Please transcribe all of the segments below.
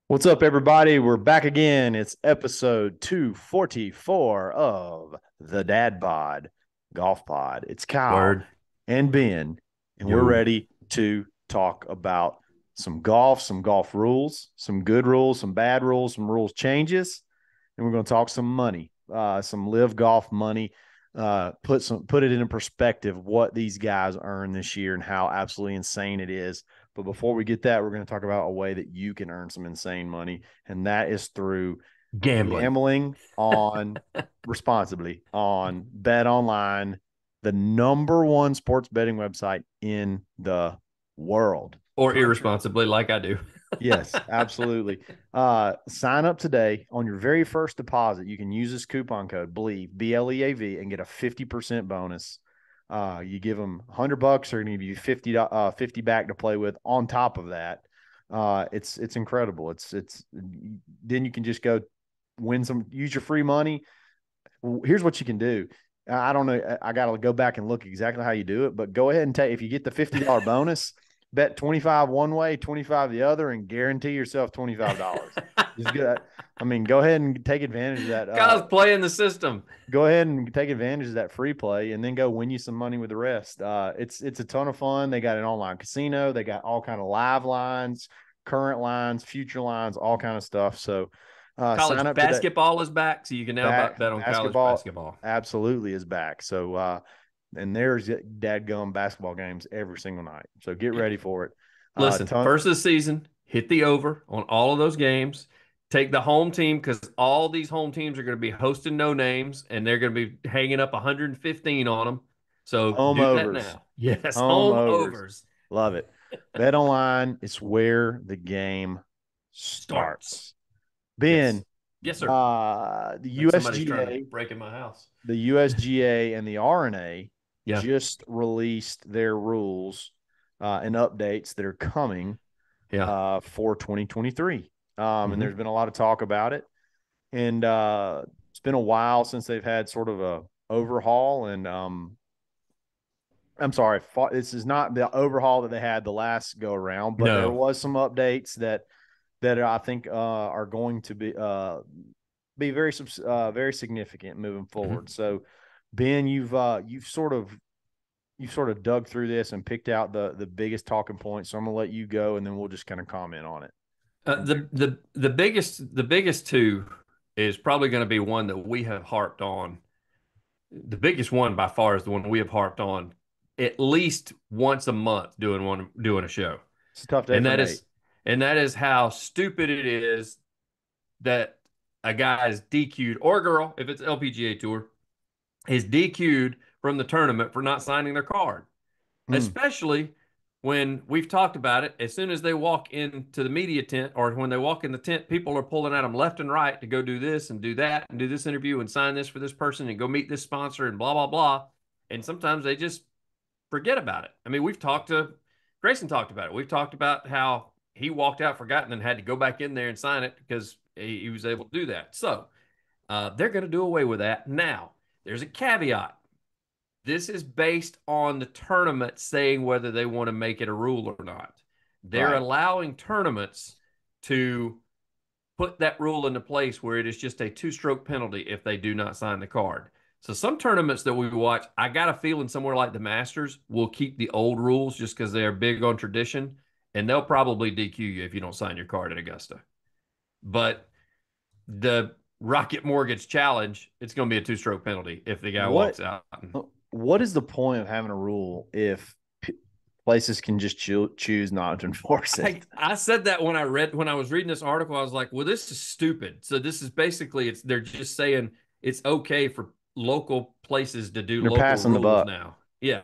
What's up, everybody? We're back again. It's episode 244 of the Dadbod Golf Pod. It's Kyle Word. and Ben, and we're Yo. ready to talk about some golf rules, some good rules, some bad rules, some rules changes, and we're going to talk some money, some live golf money. Put it in perspective what these guys earn this year and how absolutely insane it is. But before we get that, we're going to talk about a way that you can earn some insane money, and that is through Gambling. gambling on responsibly on Bet Online, the number one sports betting website in the world. Or Put your irresponsibly, like I do. Yes, absolutely. Sign up today on your very first deposit. You can use this coupon code BLEAV, BLEAV, and get a 50% bonus. You give them $100, they're going to give you 50 back to play with on top of that. It's incredible. It's then you can just go win some, use your free money. Here's what you can do. I don't know. I got to go back and look exactly how you do it, but go ahead and take, if you get the $50 bonus, bet 25 one way, 25 the other, and guarantee yourself $25. Just good. I mean, go ahead and take advantage of that. Kyle's playing the system. Go ahead and take advantage of that free play, and then go win you some money with the rest. It's a ton of fun. They got an online casino. They got all kind of live lines, current lines, future lines, all kind of stuff. So sign College up today. basketball is back, so you can now bet on college Basketball basketball. absolutely is back. So and there's dadgum basketball games every single night. So get ready for it. Listen, Ton first of the season, hit the over on all of those games. Take the home team because all these home teams are going to be hosting no names and they're going to be hanging up 115 on them. So home do that overs. now. Yes, Home home overs. overs Love it. Bet online is where the game starts. starts. Yes. Ben, Yes, sir. the I think somebody's trying to USGA, break in my house. the USGA and the RNA Yeah. just released their rules and updates that are coming Yeah. for 2023. And there's Hmm. been a lot of talk about it. And it's been a while since they've had sort of a overhaul. And I'm sorry, this is not the overhaul that they had the last go around, but there No. was some updates that I think are going to be very significant moving Hmm. forward. So, Ben, you've sort of dug through this and picked out the biggest talking points. So I'm gonna let you go, and then we'll just kind of comment on it. The biggest two is probably going to be one that we have harped on. The biggest one by far is the one we have harped on at least once a month doing a show. It's a tough day And for that Nate. is and that is how stupid it is that a guy is DQ'd or a girl, if it's LPGA Tour, is DQ'd from the tournament for not signing their card, Hmm. especially when we've talked about it. As soon as they walk into the media tent or when they walk in the tent, people are pulling at them left and right to go do this and do that and do this interview and sign this for this person and go meet this sponsor and blah, blah, blah. And sometimes they just forget about it. I mean, Grayson talked about it. We've talked about how he walked out, forgot, and then had to go back in there and sign it because he was able to do that. So they're going to do away with that. Now, there's a caveat. This is based on the tournament saying whether they want to make it a rule or not. They're Right. allowing tournaments to put that rule into place where it is just a two-stroke penalty if they do not sign the card. So some tournaments that we watch, I got a feeling somewhere like the Masters will keep the old rules just because they're big on tradition, and they'll probably DQ you if you don't sign your card at Augusta. But the Rocket Mortgage Challenge, it's going to be a two-stroke penalty if the guy What walks out. And, what is the point of having a rule if places can just choose not to enforce it? I said that when I was reading this article, I was like, well, this is stupid. So this is basically they're just saying it's okay for local places to do They're local passing the rules buck. now. Yeah.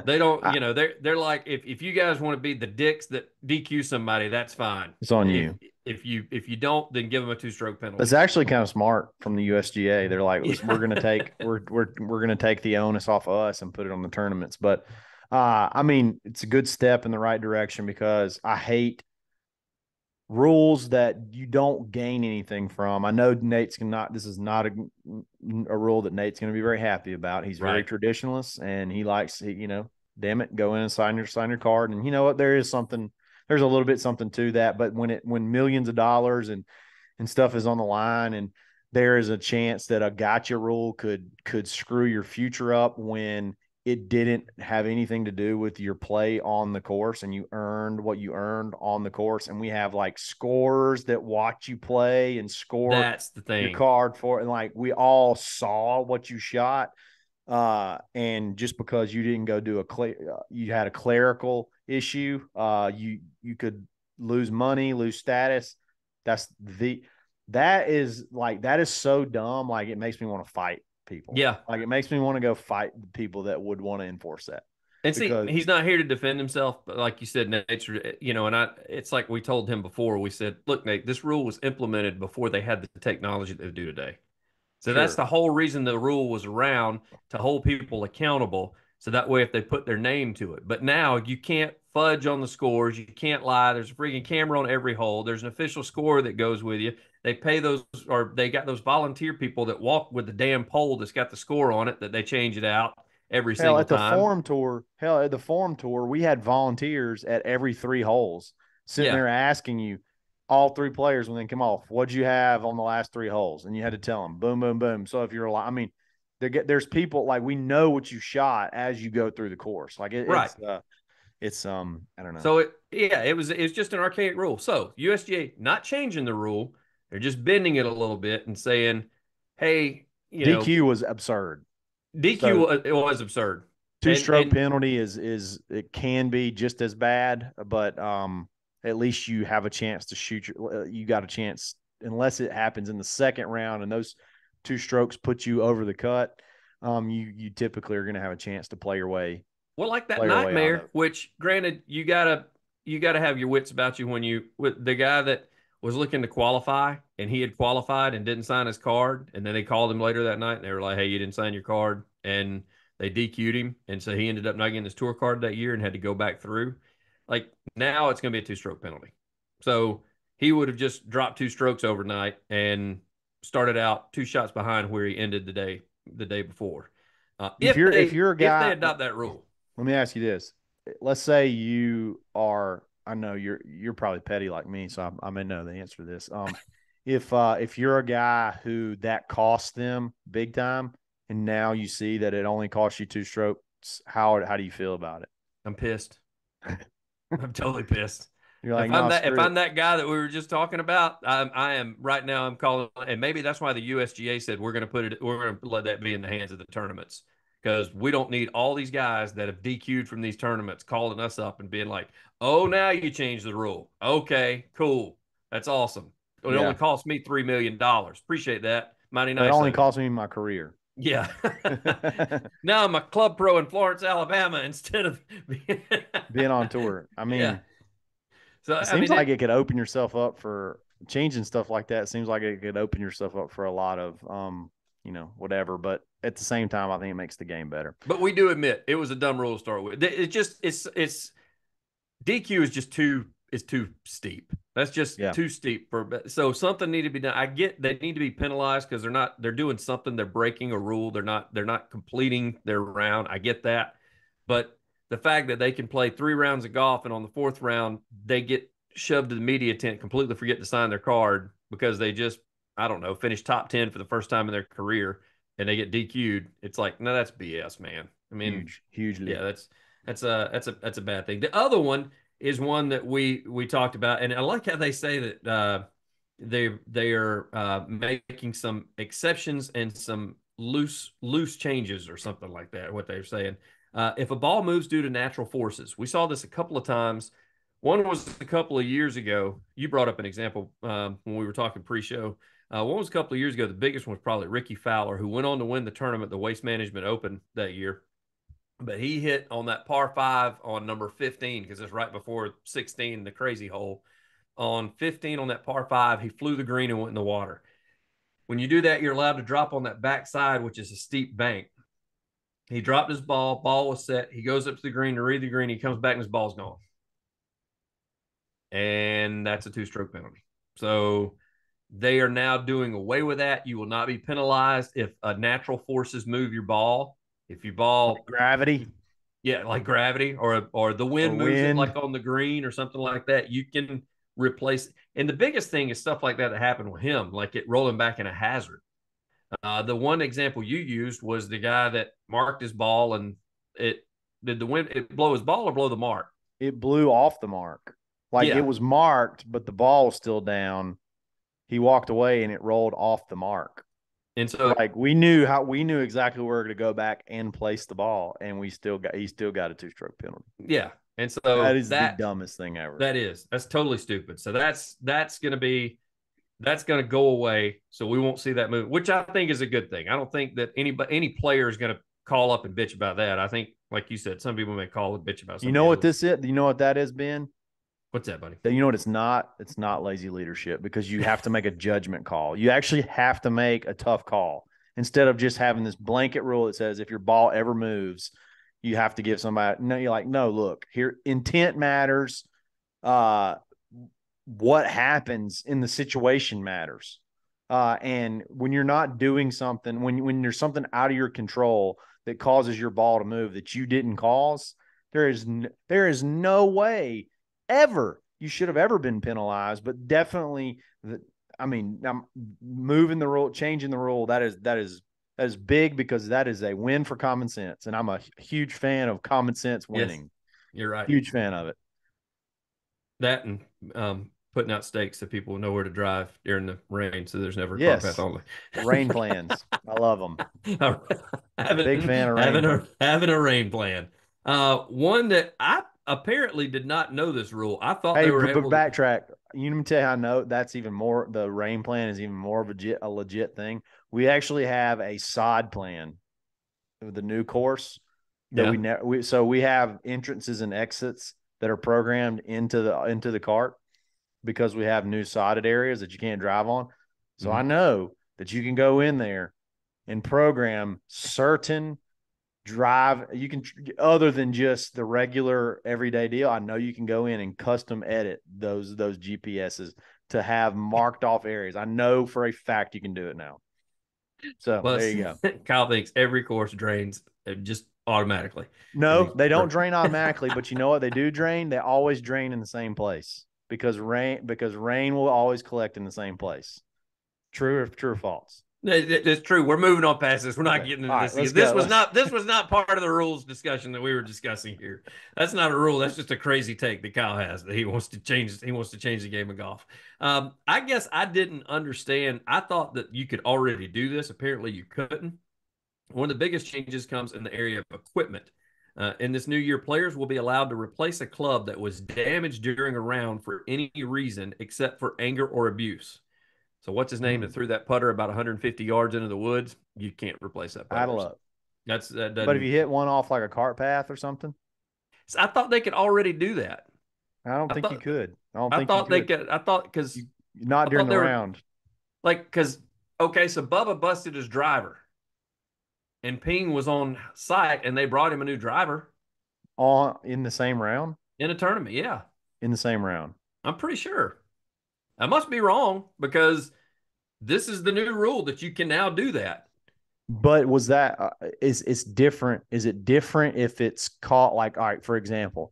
They don't, I, they're like, if you guys want to be the dicks that DQ somebody, that's fine. it's on If you. if you don't, then give them a two-stroke That's penalty. actually kind of smart from the USGA. They're like, we're going to Yeah. take we're going to take the onus off of us and put it on the tournaments. But I mean, it's a good step in the right direction because I hate rules that you don't gain anything from. I know Nate's not. This is not a rule that Nate's going to be very happy about. He's very Right. traditionalist, and he likes, damn it, go in and sign your card. And you know what? There is something. there's a little bit something to that. But when millions of dollars and stuff is on the line, and there is a chance that a gotcha rule could screw your future up when it didn't have anything to do with your play on the course, and you earned what you earned on the course. And we have like scorers that watch you play and score That's the your thing. card for it. And like, we all saw what you shot. And just because you didn't go do you had a clerical issue, you could lose money, lose status. That's that is so dumb. Like, it makes me want to fight people. Yeah. Like, it makes me want to go fight people that would want to enforce that. And see, Because he's not here to defend himself, but like you said, nature, it's like we told him before, we said, look, Nate, this rule was implemented before they had the technology they do today. So that's sure, the whole reason the rule was around, to hold people accountable. So that way, if they put their name to it. But now you can't fudge on the scores. You can't lie. There's a freaking camera on every hole. There's an official score that goes with you. They pay those, or they got those volunteer people that walk with the damn pole that's got the score on it, that they change it out every hell, single time. at the forum tour, we had volunteers at every 3 holes sitting Yeah, there asking you, all 3 players, when they come off, what'd you have on the last 3 holes? And you had to tell them, boom, boom, boom. So if you're, I mean, there's people, like, we know what you shot as you go through the course. Like, right. it's I don't know. So it was just an archaic rule. So USGA not changing the rule, they're just bending it a little bit and saying, hey, DQ was absurd. So DQ, it was absurd. two-stroke And penalty is it can be just as bad, but at least you have a chance to shoot you got a chance, unless it happens in the second round and those 2 strokes put you over the cut. You typically are going to have a chance to well, like that play your way out of nightmare, it. which granted you gotta have your wits about you when you, with the guy that was looking to qualify, and he had qualified and didn't sign his card, and then they called him later that night and they were like, hey, you didn't sign your card, and they DQ'd him, and so he ended up not getting his tour card that year and had to go back through. Like, now it's gonna be a 2-stroke penalty. So he would have just dropped 2 strokes overnight and started out 2 shots behind where he ended the day before. If you're a if they guy, adopt that rule. let me ask you this. Let's say you are, I know you're probably petty like me, so I may know the answer to this. If you're a guy who that cost them big time, and now you see that it only costs you 2 strokes, how do you feel about it? I'm pissed. I'm totally pissed. You're like, no, If screw it. I'm that guy that we were just talking about, I am right now. I'm calling, and maybe that's why the USGA said we're going to let that be in the hands of the tournaments, because we don't need all these guys that have DQ'd from these tournaments calling us up and being like, "Oh, now you changed the rule. Okay, cool, that's awesome. It only Yeah, cost me $3 million. Appreciate that. Mighty that nice only of you." cost me my career. Yeah. Now I'm a club pro in Florence, Alabama, instead of Being on tour. I yeah. mean, So it I seems mean like it. it could open yourself up for changing stuff like that. It seems like it could open yourself up for a lot of whatever. But at the same time, I think it makes the game better. But we do admit it was a dumb rule to start with. It just it's DQ is just too steep. That's just Yeah. too steep for. So something need to be done. I get they need to be penalized because they're doing something. They're breaking a rule. They're not completing their round. I get that, but the fact that they can play 3 rounds of golf and on the fourth round they get shoved to the media tent, completely forget to sign their card because they just, I don't know, finished top 10 for the first time in their career and they get DQ'd. It's like, no, that's BS, man. I mean, Huge, hugely. yeah, that's a bad thing. The other one is one that we talked about, and I like how they say that they are making some exceptions and some loose changes or something like that. What they're saying, if a ball moves due to natural forces, we saw this a couple of times. One was a couple of years ago. You brought up an example when we were talking pre-show. One was a couple of years ago. The biggest one was probably Ricky Fowler, who went on to win the tournament, the Waste Management Open that year. But he hit on that par 5 on number 15, because it's right before 16, the crazy hole. On 15 on that par 5, he flew the green and went in the water. When you do that, you're allowed to drop on that backside, which is a steep bank. He dropped his ball was set. He goes up to the green to read the green. He comes back and his ball's gone. And that's a 2-stroke penalty. So they are now doing away with that. You will not be penalized if natural forces move your ball. If your Like ball, gravity. Yeah, like gravity or the or wind moves it wind. like on the green or something like that. You can replace. And the biggest thing is stuff like that happened with him, like it rolling back in a hazard. The one example you used was the guy that marked his ball and it did the wind it blow his ball or blow the mark? It blew off the mark. Like it Yeah. was marked, but the ball was still down. He walked away and it rolled off the mark. And so Like we knew exactly where to go back and place the ball, and he still got a 2-stroke penalty. yeah. And That so is the dumbest thing ever. that's totally stupid. So that's gonna go away. So we won't see that move, which I think is a good thing. I don't think that any player is gonna call up and bitch about that. I think, like you said, some people may call and bitch about You something know what else. this is? You know what that has been? What's that, buddy? You know what it's not? It's not lazy leadership, because you have to make a judgment call. You actually have to make a tough call instead of just having this blanket rule that says if your ball ever moves, you have to give somebody. No, you're like, no, look here, intent matters. Uh, what happens in the situation matters. And when you're not doing something, when there's something out of your control that causes your ball to move that you didn't cause, there is no way ever you should have ever been penalized. But definitely, I mean, I'm moving the rule, changing the rule. That is big, because that is a win for common sense, and I'm a huge fan of common sense Yes, winning. you're right. Huge fan of it. That and putting out stakes so people know where to drive during the rain, so there's never a car path Yes, only. rain plans. I love them. Big having fan of rain having a plans. having a rain plan. One that I apparently did not know this rule. I thought Hey, they were but able to. backtrack. You know, tell you how I know that's even more. The rain plan is even more of a legit thing. We actually have a sod plan with the new course that Yeah. so we have entrances and exits that are programmed into the cart, because we have new sodded areas that you can't drive on. So I Mhm. know that you can go in there and program certain drive. You can, other than just the regular everyday deal, I know you can go in and custom edit those GPSs to have marked off areas. I know for a fact you can do it now. So there Plus, you go. Kyle thinks every course drains just automatically. And No, he's they don't drain automatically, but you know what they do drain? They always drain in the same place, because rain will always collect in the same place. True or false? It's true. We're moving on past this. We're not Okay. getting All into right, this let's again. go. This was not part of the rules discussion that we were discussing here. That's not a rule. That's just a crazy take that Kyle has that he wants to change. He wants to change the game of golf. I guess I didn't understand. I thought that you could already do this. Apparently, you couldn't. One of the biggest changes comes in the area of equipment. In this new year, players will be allowed to replace a club that was damaged during a round for any reason except for anger or abuse. So what's his name that threw that putter about 150 yards into the woods? You can't replace that putter. Idle up. That But if doesn't. you hit one off like a cart path or something, So I thought they could already do that. I don't I think you thought could. I don't I think you thought they could. could. I thought because Not I during thought the they were round. like because okay, so Bubba busted his driver and Ping was on site and they brought him a new driver On in the same round. in a tournament. Yeah, In the same round. I'm pretty sure. I must be wrong because this is the new rule that you can now do that. But was that is it's different? Is it different if it's caught, like, all right, for example,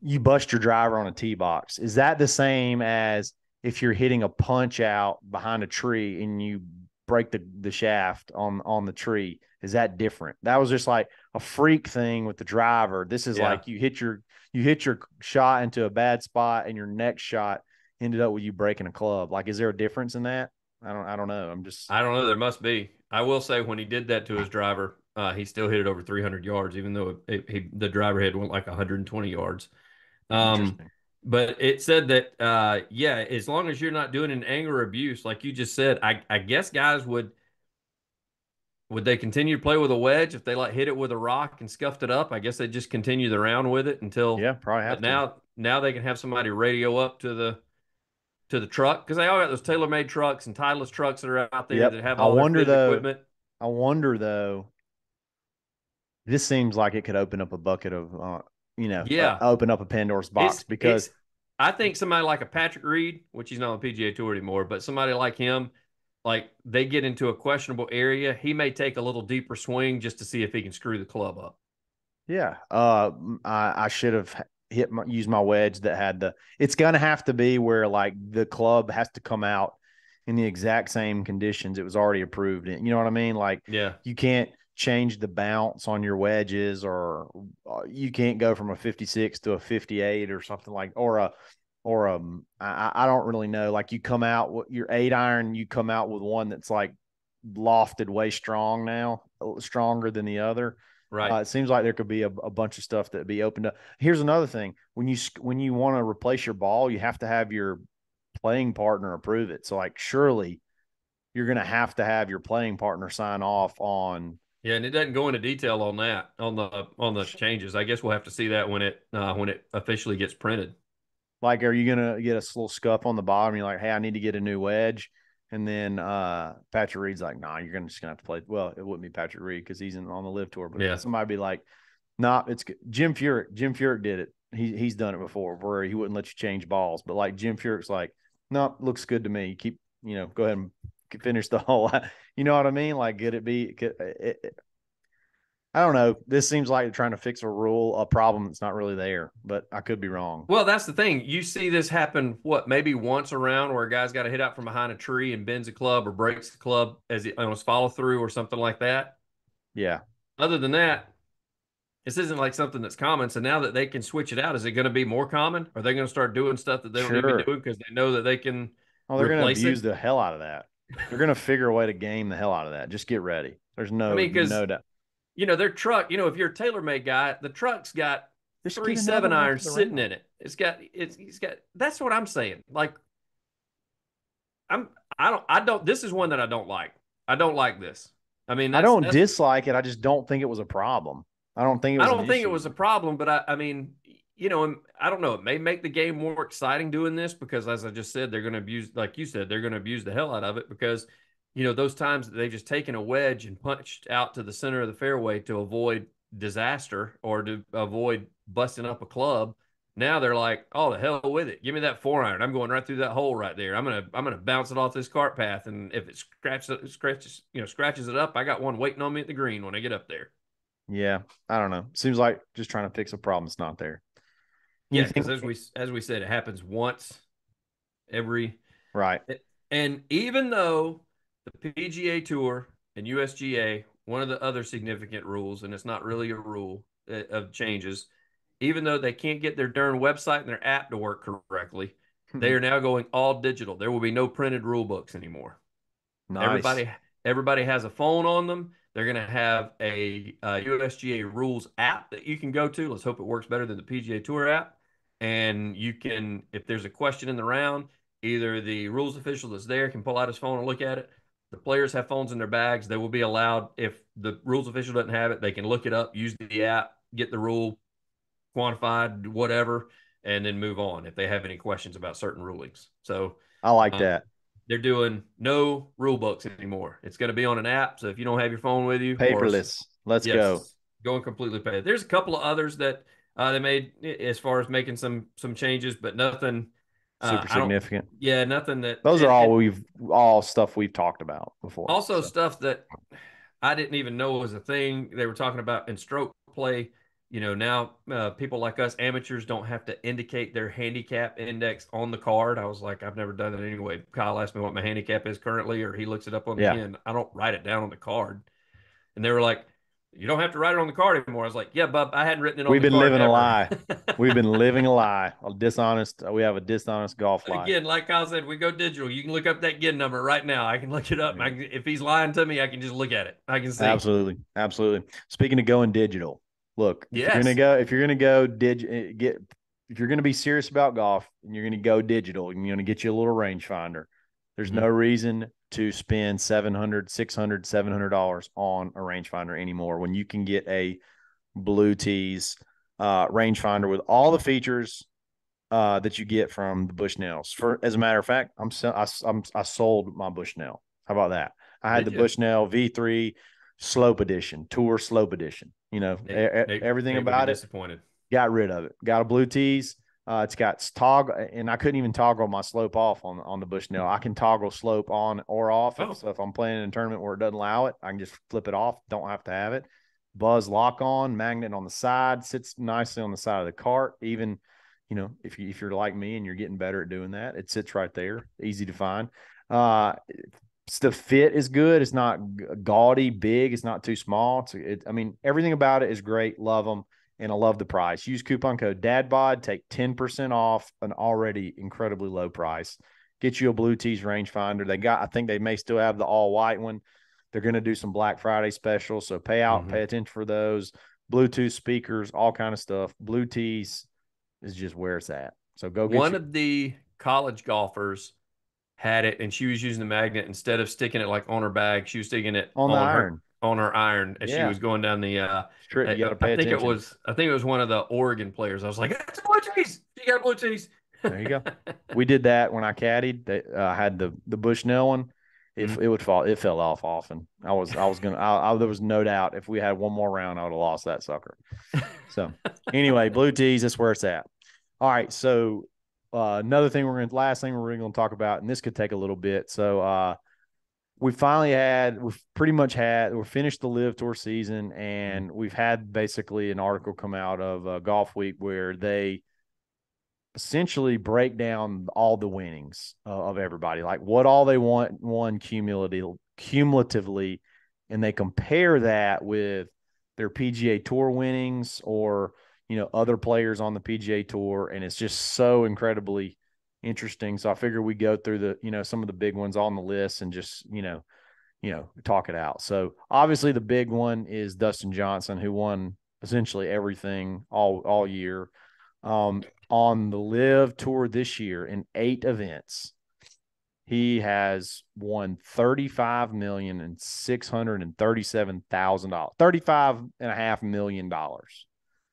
you bust your driver on a tee box? Is that the same as if you're hitting a punch out behind a tree and you break the shaft on the tree? Is that different? That was just like a freak thing with the driver. This is Yeah. like you hit your shot into a bad spot, and your next shot ended up with you breaking a club. Like, is there a difference in that? I don't know. I'm just I don't know. There must be. I will say when he did that to his driver, he still hit it over 300 yards, even though the driver head went like 120 yards. Um, interesting. but it said that, yeah, as long as you're not doing an anger or abuse, like you just said, I guess guys would they continue to play with a wedge if they like hit it with a rock and scuffed it up? I guess they just continue the round with it until. Yeah, probably But have to. now they can have somebody radio up to the truck because they all got those tailor-made trucks and Titleist trucks that are out there Yep. that have all their fitted equipment. I wonder though, this seems like it could open up a bucket of, Yeah, open up a Pandora's box, because it's. I think somebody like a Patrick Reed, which he's not on the PGA Tour anymore, but somebody like him, like they get into a questionable area, he may take a little deeper swing just to see if he can screw the club up. Yeah. I should have used my wedge that had it's going to have to be where like the club has to come out in the exact same conditions it was already approved in. You know what I mean? Like Yeah. you can't change the bounce on your wedges, or you can't go from a 56 to a 58 or something like, I don't really know. Like you come out with your 8 iron, you come out with one that's like lofted way stronger than the other. Right. It seems like there could be a bunch of stuff that would be opened up. Here's another thing: when you want to replace your ball, you have to have your playing partner approve it. So, like, surely you're going to have your playing partner sign off on. Yeah, and it doesn't go into detail on that on the changes. I guess we'll have to see that when it officially gets printed. Like, are you going to get a little scuff on the bottom? You're like, hey, I need to get a new wedge. And then Patrick Reed's like, nah, you're just going to have to play. Well, it wouldn't be Patrick Reed because he's on the live tour, but Yeah. somebody be like, nah, it's Jim Furyk. Jim Furyk did it. He's done it before where he wouldn't let you change balls. But like Jim Furyk's like, no, looks good to me. Keep, go ahead and finish the whole. You know what I mean? Like, I don't know. This seems like trying to fix a problem that's not really there, but I could be wrong. Well, that's the thing. You see this happen, what, maybe once around where a guy's got to hit out from behind a tree and bends a club or breaks the club as it on his follow through or something like that. Yeah, Other than that, this isn't like something that's common. So now that they can switch it out, is it going to be more common? Are they going to start doing stuff that they don't need to be sure. doing because they know that they can Oh, they're going to replace abuse it? the hell out of that. They're going to figure a way to game the hell out of that. Just get ready. There's I mean, because no doubt. their truck, if you're a TaylorMade guy, the truck's got Just three get another seven one for irons the sitting round. in it. He's got that's what I'm saying. Like I'm I don't this is one that I don't like. I don't like this. I mean, I don't that's dislike it. I just don't think it was a problem. I don't think it I was an don't think it issue. was a problem, but I mean, I don't know. It may make the game more exciting doing this because, as I just said, they're going to abuse, like you said, they're going to abuse the hell out of it because, those times that they've just taken a wedge and punched out to the center of the fairway to avoid disaster or to avoid busting up a club. Now they're like, oh, the hell with it. Give me that 4 iron. I'm going right through that hole right there. I'm gonna bounce it off this cart path, and if it scratches it up, I got one waiting on me at the green when I get up there. Yeah, I don't know. Seems like just trying to fix a problem that's not there. Yeah, Anything because as we said, it happens once every. right? And even though the PGA Tour and USGA, one of the other significant rules, and it's not really a rule of changes, even though they can't get their darn website and their app to work correctly, they are now going all digital. There will be no printed rule books anymore. Nice. Everybody has a phone on them. They're going to have a USGA rules app that you can go to. Let's hope it works better than the PGA Tour app. And you can, if there's a question in the round, either the rules official that's there can pull out his phone and look at it. The players have phones in their bags. They will be allowed, if the rules official doesn't have it, they can look it up, use the app, get the rule quantified, whatever, and then move on if they have any questions about certain rulings. So, I like um, that. they're doing no rule books anymore. It's going to be on an app. So if you don't have your phone with you, or Paperless. Let's go. yes, going completely paid. There's a couple of others that they made as far as making some changes, but nothing. Super I don't. significant. Yeah, nothing that. Those are And all stuff we've talked about before. also So stuff that I didn't even know was a thing. They were talking about in stroke play. Now people like us amateurs don't have to indicate their handicap index on the card. I was like, I've never done it anyway. Kyle asked me what my handicap is currently, or he looks it up on the yeah, end. I don't write it down on the card. And they were like, you don't have to write it on the card anymore. I was like, yeah, bub, I hadn't written it on we've the been card living a ever. lie. We've been living a lie. A dishonest. We have a dishonest golf life. Again, like Kyle said, we go digital. You can look up that GIN number right now. I can look it up. Yeah. If he's lying to me, I can just look at it. I can see. Absolutely, absolutely. Speaking of going digital, look, Yes. if you're gonna go get if you're gonna be serious about golf and you're gonna go digital and you're gonna get you a little rangefinder, there's Mm-hmm. no reason to spend 700, 600, $700 on a rangefinder anymore when you can get a Blue Tees rangefinder with all the features that you get from the Bushnells. As a matter of fact, I sold my Bushnell. How about that? I had Did the you? Bushnell V3 Slope Edition, Tour Slope Edition. Everything Nate would be about it. disappointed. Got rid of it. Got a Blue Tees. It's got toggle, and I couldn't even toggle my slope off on the Bushnell. I can toggle slope on or off. Oh, So if I'm playing in a tournament where it doesn't allow it, I can just flip it off. Don't have to have it. Buzz lock on, magnet on the side, sits nicely on the side of the cart. Even, if you're like me and you're getting better at doing that, it sits right there, easy to find. The fit is good. It's not gaudy, big. It's not too small. I mean, everything about it is great. Love them, and I love the price. Use coupon code DADBOD, take 10% off an already incredibly low price. Get you a Blue Tees rangefinder. I think they may still have the all white one. They're going to do some Black Friday specials, so pay attention for those. Bluetooth speakers, all kind of stuff. Blue Tees is just where it's at. So go get One of the college golfers had it, and she was using the magnet instead of sticking it like on her bag. She was sticking it on the iron. on her iron as she Yeah, was going down the. strip. You got to pay attention. I think it was one of the Oregon players. I was like, "It's a Blue Cheese. She got Blue Cheese." There you go. We did that when I caddied. I had the Bushnell one. It would fall. It fell off often. I was gonna. There was no doubt if we had one more round, I would have lost that sucker. So anyway, Blue Tees. That's where it's at. All right. So last thing we're going to talk about, and this could take a little bit. So we've finished the Live Tour season, and we've had basically an article come out of Golf Week where they essentially break down all the winnings of everybody, like what all they won cumulatively, and they compare that with their PGA Tour winnings or other players on the PGA Tour, and it's just so incredibly interesting. So I figure we go through some of the big ones on the list and just talk it out. So obviously the big one is Dustin Johnson, who won essentially everything all year. On the Live Tour this year in 8 events, he has won $35,637,000, $35.5 million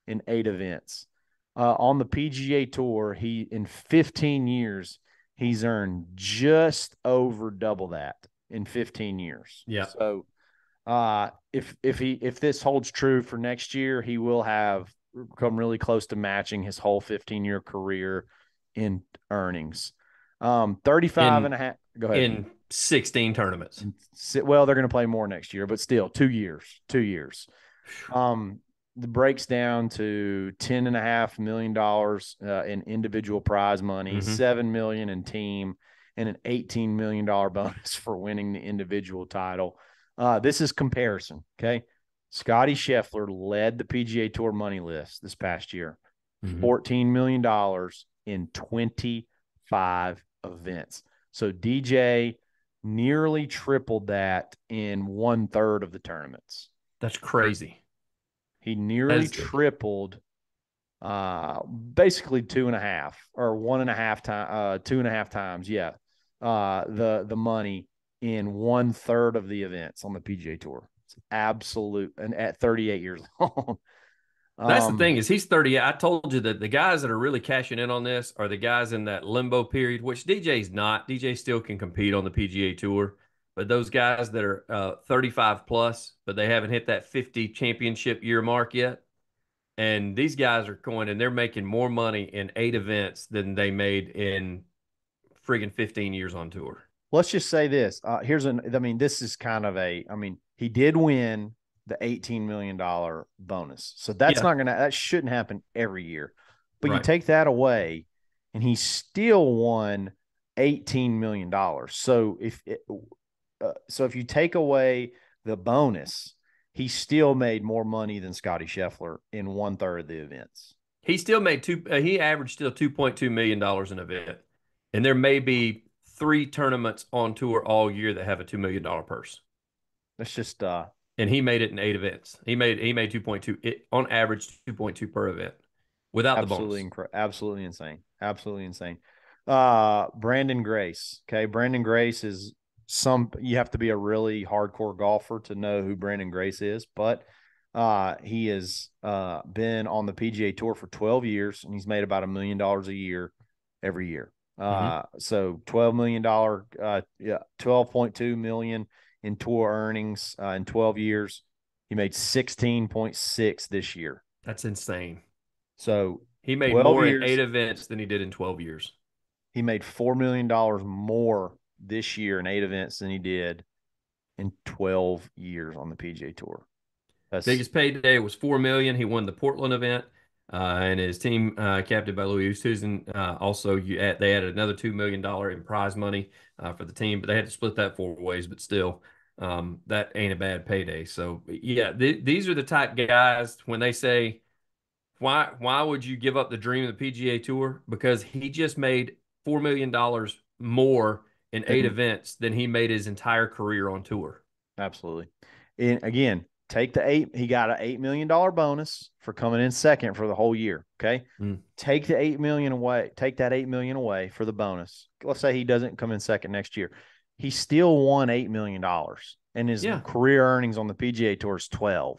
in 8 events. On the PGA Tour, in 15 years, he's earned just over double that in 15 years. Yeah. So if this holds true for next year, he will have come really close to matching his whole 15-year career in earnings. 35 and a half. Go ahead. In 16 tournaments. Well, they're going to play more next year, but still 2 years. The breaks down to $10.5 million in individual prize money, $7 million in team, and an $18 million bonus for winning the individual title. This is comparison. Okay. Scotty Scheffler led the PGA Tour money list this past year, $14 million in 25 events. So DJ nearly tripled that in 1/3 of the tournaments. That's crazy. He nearly tripled, basically 2.5 or 1.5 2.5 times. Yeah. The money in 1/3 of the events on the PGA Tour. Absolute, and at 38 years old. That's the thing, is he's 30. I told you that the guys that are really cashing in on this are the guys in that limbo period, which DJ's not. DJ still can compete on the PGA Tour, but those guys that are 35 plus, but they haven't hit that 50 championship year mark yet. And these guys are going and they're making more money in 8 events than they made in friggin' 15 years on tour. Let's just say this. This is kind of he did win the $18 million bonus. So that shouldn't happen every year. But you take that away and he still won $18 million. So if you take away the bonus, he still made more money than Scotty Scheffler in 1/3 of the events. He still made he averaged still $2.2 million an event. And there may be 3 tournaments on tour all year that have a $2 million purse. That's just and he made it in 8 events. He made 2.2 on average, 2.2 per event without the bonus. Absolutely insane. Absolutely insane. Brandon Grace. Okay. Brandon Grace is you have to be a really hardcore golfer to know who Brandon Grace is, but he has been on the PGA Tour for 12 years and he's made about $1 million a year every year. So $12 million, $12.2 million in tour earnings in 12 years. He made 16.6 this year. That's insane. So he made more in 8 events than he did in 12 years. He made $4 million more this year in 8 events than he did in 12 years on the PGA Tour. That's Biggest payday was 4 million. He won the Portland event, and his team, captained by Louis Oosthuizen, also they added another $2 million in prize money for the team, but they had to split that 4 ways. But still, that ain't a bad payday. So yeah, these are the type guys when they say why would you give up the dream of the PGA Tour? Because he just made $4 million more in 8 events than he made his entire career on tour. absolutely. And again, take the eight. He got an $8 million bonus for coming in second for the whole year. Okay. Mm. Take the 8 million away. Take that 8 million away for the bonus. Let's say he doesn't come in second next year. He still won $8 million, and his Yeah. career earnings on the PGA Tour is 12.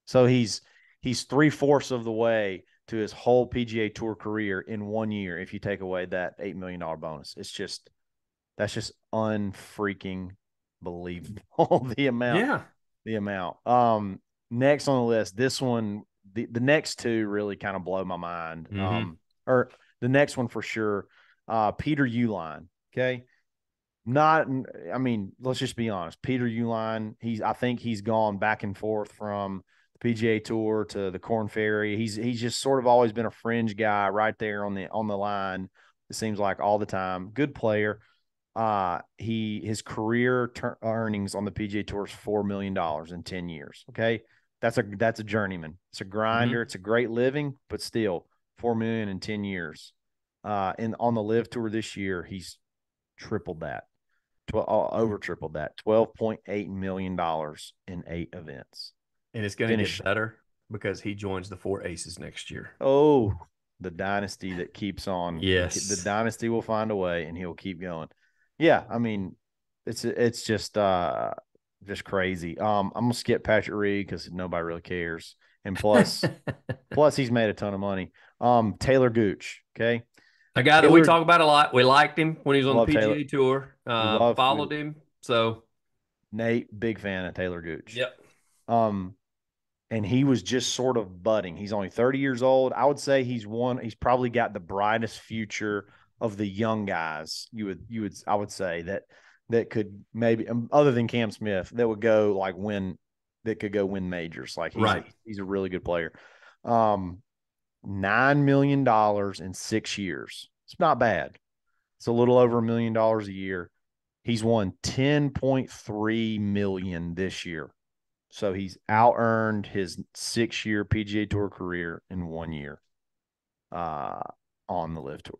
So he's 3/4 of the way to his whole PGA Tour career in 1 year. If you take away that $8 million bonus, that's just unfreaking believable. Yeah. The amount. Next on the list, this one, the next two really kind of blow my mind. Hmm. Or the next one for sure. Peter Uline. Okay. Not, I mean, let's just be honest. Peter Uline, I think he's gone back and forth from the PGA Tour to the Corn Ferry. He's just sort of always been a fringe guy right there on the line. It seems like all the time. Good player. His career earnings on the PGA Tour is $4 million in 10 years. Okay, that's a journeyman. It's a grinder. Hmm. It's a great living, but still $4 million in 10 years. And on the Live Tour this year, he's tripled that. Over tripled that. $12.8 million in 8 events. And it's going to get Finished. better because he joins the Four Aces next year. Oh, the dynasty that keeps on. The Yes. dynasty will find a way, and he'll keep going. Yeah, I mean, it's just crazy. I'm gonna skip Patrick Reed because nobody really cares, and plus he's made a ton of money. Taylor Gooch. Okay, A guy that we Taylor, talk about a lot. We liked him when he was on the love Taylor. PGA Tour. We Followed him. So, Nate, big fan of Taylor Gooch. yep. Um, and he was just sort of budding. He's only 30 years old. I would say he's probably got the brightest future of the young guys. I would say that could maybe, other than Cam Smith, that would go like that could go win majors. Like Right. he's a really good player. $9 million in 6 years. It's not bad. It's a little over $1 million a year. He's won 10.3 million this year. So he's out earned his 6 year PGA Tour career in 1 year uh, on the Live Tour.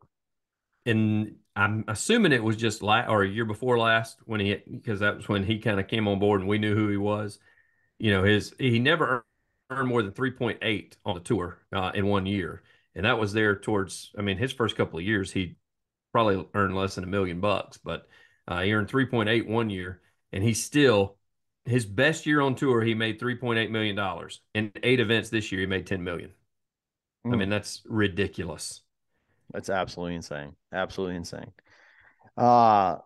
And I'm assuming it was just or a year before last because that was when he kind of came on board and we knew who he was. He never earned more than 3.8 on the tour in 1 year. And that was there towards, I mean, his first couple of years, he probably earned less than $1 million, but he earned 3.8 1 year. And his best year on tour, he made $3.8 million. In 8 events this year, he made 10 million. I mean, that's ridiculous. That's absolutely insane. Absolutely insane. Uh,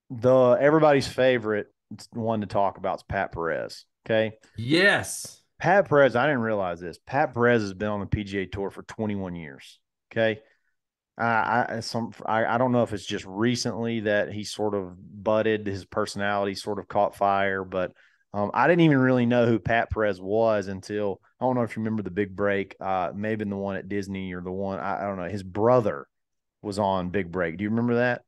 the everybody's favorite one to talk about is Pat Perez. Okay. Yes. Pat Perez, I didn't realize this. Pat Perez has been on the PGA Tour for 21 years. Okay. I don't know if it's just recently that he sort of budded, his personality sort of caught fire, but I didn't even really know who Pat Perez was until I don't know if you remember the big break, maybe the one at Disney or the one I don't know. His brother was on Big Break. Do you remember that?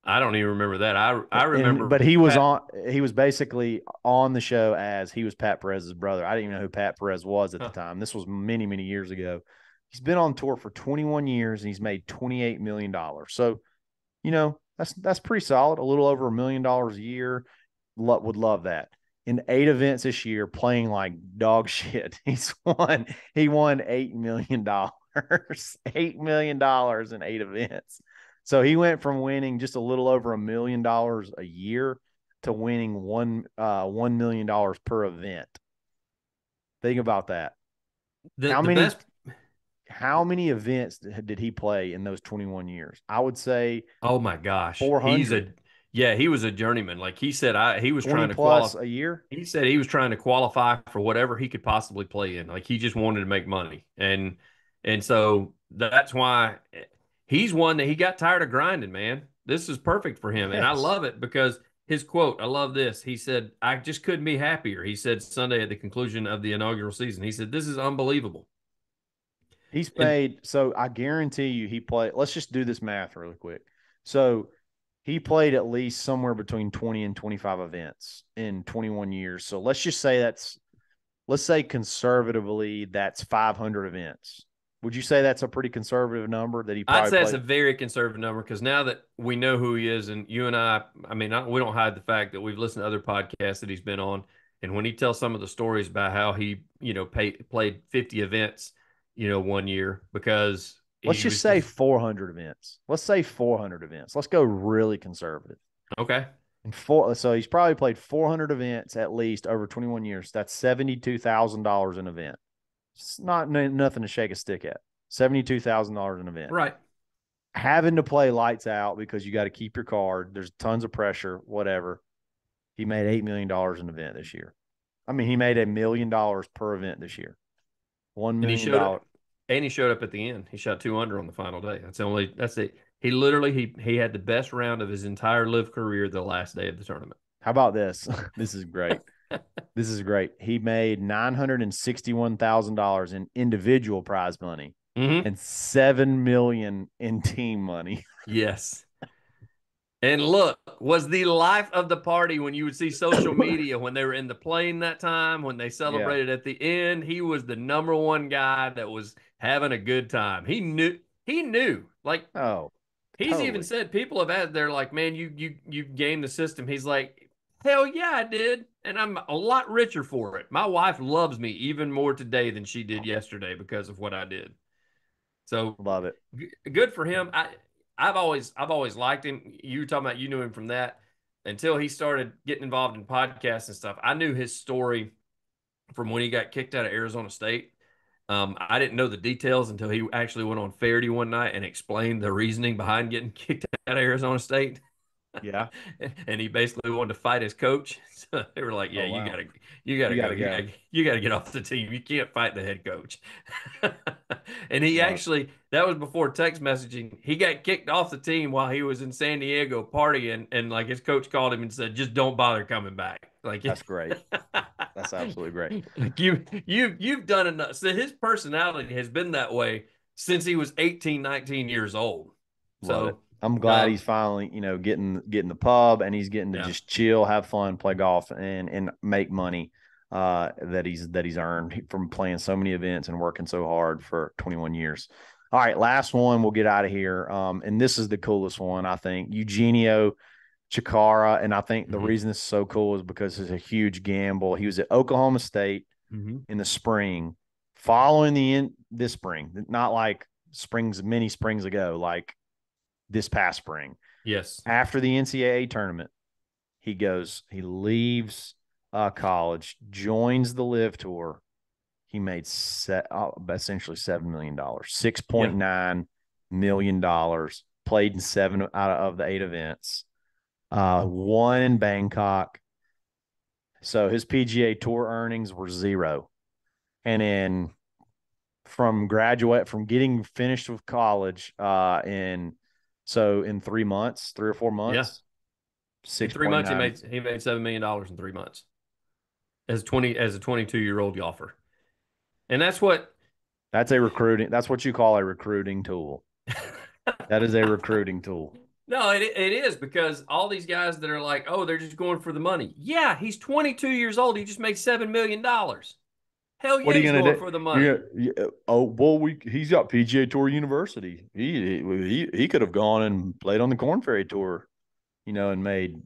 I don't even remember that. I remember But he was Pat. on. He was basically on the show as he was Pat Perez's brother. I didn't even know who Pat Perez was at the Huh. time. This was many years ago. He's been on tour for 21 years and he's made $28 million. So, that's pretty solid. A little over $1 million a year. Would love that. In 8 events this year, playing like dog shit, He won $8 million. $8 million in 8 events. So he went from winning just a little over $1 million a year to winning $1 million per event. Think about that. The How the many best. how many events did he play in those 21 years? I would say Oh my gosh, 400, he was a journeyman. Like he said, he was 20 trying to plus qualify. a year. He said he was trying to qualify for whatever he could possibly play in. Like he just wanted to make money, and so that's why he's one that he got tired of grinding. Man, this is perfect for him, and I Yes. love it because his quote, I love this. He said, I just couldn't be happier. He said Sunday at the conclusion of the inaugural season. He said, this is unbelievable. He's And paid. So I guarantee you he played. Let's just do this math really quick. So he played at least somewhere between 20 and 25 events in 21 years. So let's say conservatively, that's 500 events. Would you say that's a pretty conservative number that he I'd probably say it's played? a very conservative number because now that we know who he is, and you and I mean, we don't hide the fact that we've listened to other podcasts that he's been on. And when he tells some of the stories about how he, played 50 events, one year because Let's he just was say just 400 events. Let's say 400 events. Let's go really conservative. okay. So he's probably played 400 events at least over 21 years. That's $72,000 an event. It's not nothing to shake a stick at. $72,000 an event. Right. Having to play lights out because you got to keep your card. There's tons of pressure, whatever. He made $8 million an event this year. I mean, he made $1 million per event this year. $1 And he million. showed up and he showed up at the end. He shot 2 under on the final day. That's it. He literally he had the best round of his entire live career the last day of the tournament. How about this? This is great. This is great. He made $961,000 in individual prize money Mm-hmm. and $7 million in team money. Yes. And look, was the life of the party when you would see social media when they were in the plane that time, when they Yeah. celebrated at the end. He was the number one guy that was having a good time. He knew. Like Oh, he's even totally. said people have asked, they're like, man, you gamed the system. He's like, hell yeah, I did. And I'm a lot richer for it. My wife loves me even more today than she did yesterday because of what I did. So Love it. good for him. I've always liked him. You were talking about you knew him from that until he started getting involved in podcasts and stuff. I knew his story from when he got kicked out of Arizona State. I didn't know the details until he actually went on Faraday one night and explained the reasoning behind getting kicked out of Arizona State. Yeah. And he basically wanted to fight his coach. So they were like, "Yeah, Oh, you wow. gotta, you gotta You got go. to go. You gotta get off the team. You can't fight the head coach." And he Love actually, that was before text messaging. He got kicked off the team while he was in San Diego partying, and like his coach called him and said, "Just don't bother coming back." Like, That's great. That's absolutely great. like you've done enough. So his personality has been that way since he was 18, 19 years old. Love it. So, I'm glad um, he's finally, getting the pub and he's getting to yeah. just chill, have fun, play golf, and make money that he's earned from playing so many events and working so hard for 21 years. All right, last one. We'll get out of here. And this is the coolest one, I think. Eugenio Chikara, and I think the Mhm. reason this is so cool is because it's a huge gamble. He was at Oklahoma State Mhm. in the spring, following this spring, not like many springs ago, like this past spring. Yes. After the NCAA tournament, he leaves college, joins the Live Tour. He made essentially $7 million, Yeah. $6.9 million, played in 7 out of the 8 events, won in Bangkok. So his PGA Tour earnings were zero. And then from getting finished with college in 3 months, 3 or 4 months, Yeah. In six three point months, he nine. made $7 million in 3 months as a 22-year-old golfer, and that's what. That's what you call a recruiting tool. That is a recruiting tool. No, it is because all these guys that are like, oh, they're just going for the money. Yeah, he's 22 years old. He just made $7 million. Hell What yeah, are you he's gonna going do? for the money. Oh well, he's got PGA Tour University. He could have gone and played on the Corn Ferry Tour, and made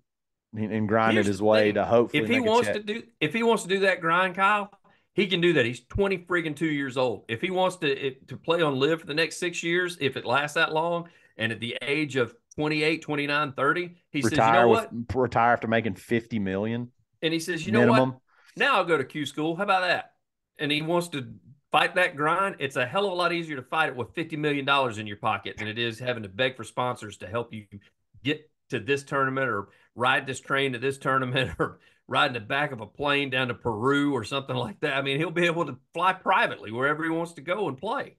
and grinded Here's his the way thing: to hopefully make a check. if he wants to do that grind, Kyle, he can do that. He's 20 friggin' 2 years old. If he wants to play on live for the next 6 years, if it lasts that long, and at the age of 28, 29, 30, he says, you know what? Retire after making 50 million And he says, you know what? minimum. Now I'll go to Q school. How about that? And he wants to fight that grind. It's a hell of a lot easier to fight it with $50 million in your pocket than it is having to beg for sponsors to help you get to this tournament or ride this train to this tournament or ride in the back of a plane down to Peru or something like that. I mean, he'll be able to fly privately wherever he wants to go and play.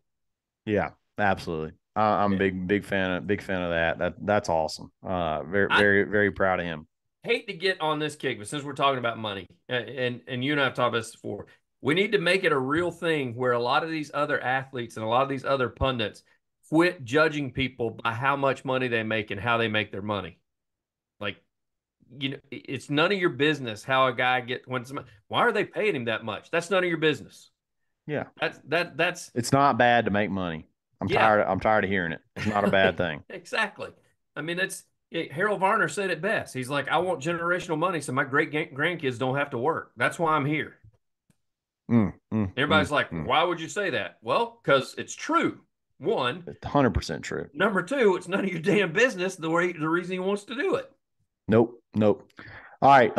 Yeah, absolutely. I'm a Yeah. big fan of that. That's awesome. Very I very very proud of him. hate to get on this kick, but since we're talking about money, and you and I have talked about this before, we need to make it a real thing where a lot of these other athletes and a lot of these other pundits quit judging people by how much money they make and how they make their money. Like, it's none of your business how a guy why are they paying him that much? That's none of your business. Yeah. That's It's not bad to make money. yeah. I'm tired of hearing it. It's not a bad thing. Exactly. I mean, Harold Varner said it best. He's like, I want generational money so my great grandkids don't have to work. That's why I'm here. Everybody's like, why would you say that? Well, because it's true. One, 100% true. Number two, it's none of your damn business the reason he wants to do it. Nope. All right,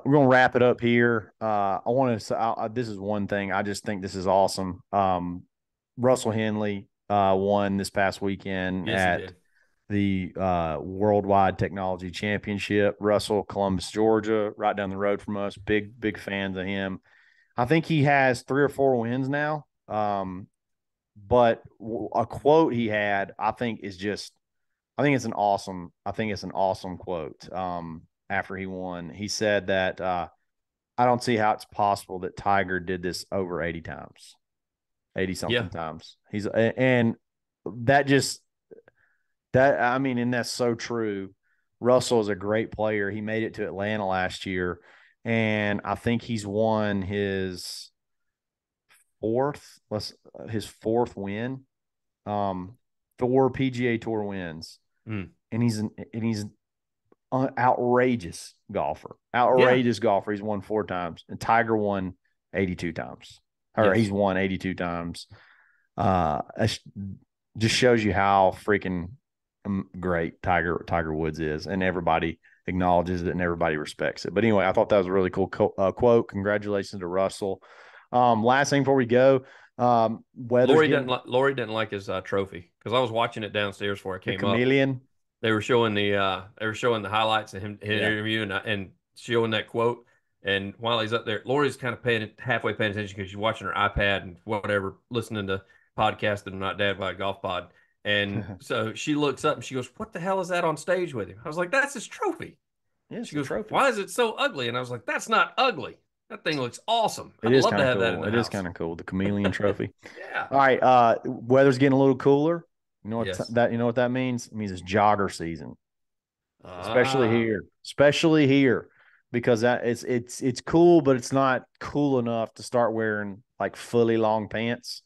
we're gonna wrap it up here. I want to. This is one thing. I just think this is awesome. Russell Henley won this past weekend at the Worldwide Technology Championship. Russell, Columbus, Georgia, right down the road from us. Big fans of him. I think he has 3 or 4 wins now. But a quote he had, I think it's an awesome quote. After he won, he said that I don't see how it's possible that Tiger did this over 80 times, 80 something times. And that's so true. Russell is a great player. He made it to Atlanta last year, and I think he's won his fourth win, 4 PGA Tour wins, and he's outrageous golfer. Golfer. He's won 4 times, and Tiger won 82 times, or he's won 82 times. Just shows you how freaking great Tiger Woods is, and everybody acknowledges it and everybody respects it. But anyway, I thought that was a really cool quote. Congratulations to Russell. Last thing before we go, Lori didn't like his trophy because I was watching it downstairs before it came chameleon. Up. They were showing the highlights of him interview and showing that quote. And while he's up there, Lori's kind of halfway paying attention because she's watching her iPad and whatever, listening to podcasts that are not Dad by Golf Pod. And so she looks up and she goes, "What the hell is that on stage with him?" I was like, "That's his trophy." Yeah, she goes, "Trophy. Why is it so ugly?" And I was like, "That's not ugly. That thing looks awesome. I'd love to have that in the house. It is kind of cool, the chameleon trophy. Yeah. All right. Weather's getting a little cooler. You know what that means? It means it's jogger season. Especially here, because it's cool, but it's not cool enough to start wearing like fully long pants.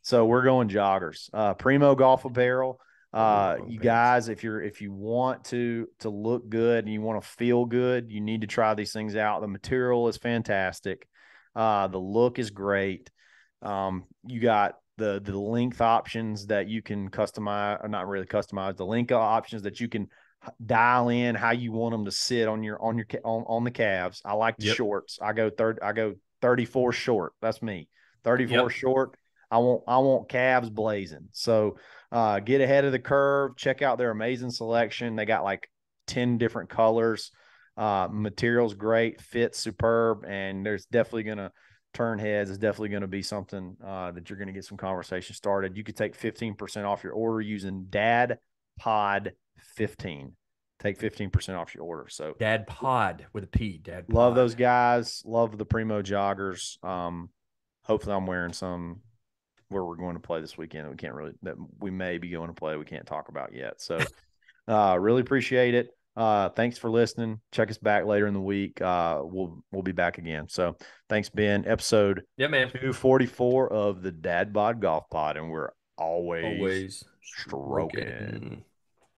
So we're going joggers. Primo Golf Apparel. You guys, if you want to look good and you want to feel good, you need to try these things out. The material is fantastic. The look is great. You got the length options that you can customize, or not really customize, the length options that you can dial in how you want them to sit on the calves. I like the shorts. I go 34 short. That's me. 34 short. I want calves blazing. So get ahead of the curve. Check out their amazing selection. They got like 10 different colors. Material's great, fits superb, and there's definitely going to turn heads. It's definitely going to be something that you're going to get some conversation started. You could take 15% off your order using DadPod15. Take 15% off your order. So Dadpod with a P. Dadpod. Love those guys. Love the Primo joggers. Hopefully I'm wearing some where we're going to play this weekend. We may be going to play. We can't talk about yet. So really appreciate it. Thanks for listening. Check us back later in the week. We'll be back again. So thanks, Ben. Episode 244 of the Dadbod Golf Pod, and we're always stroking.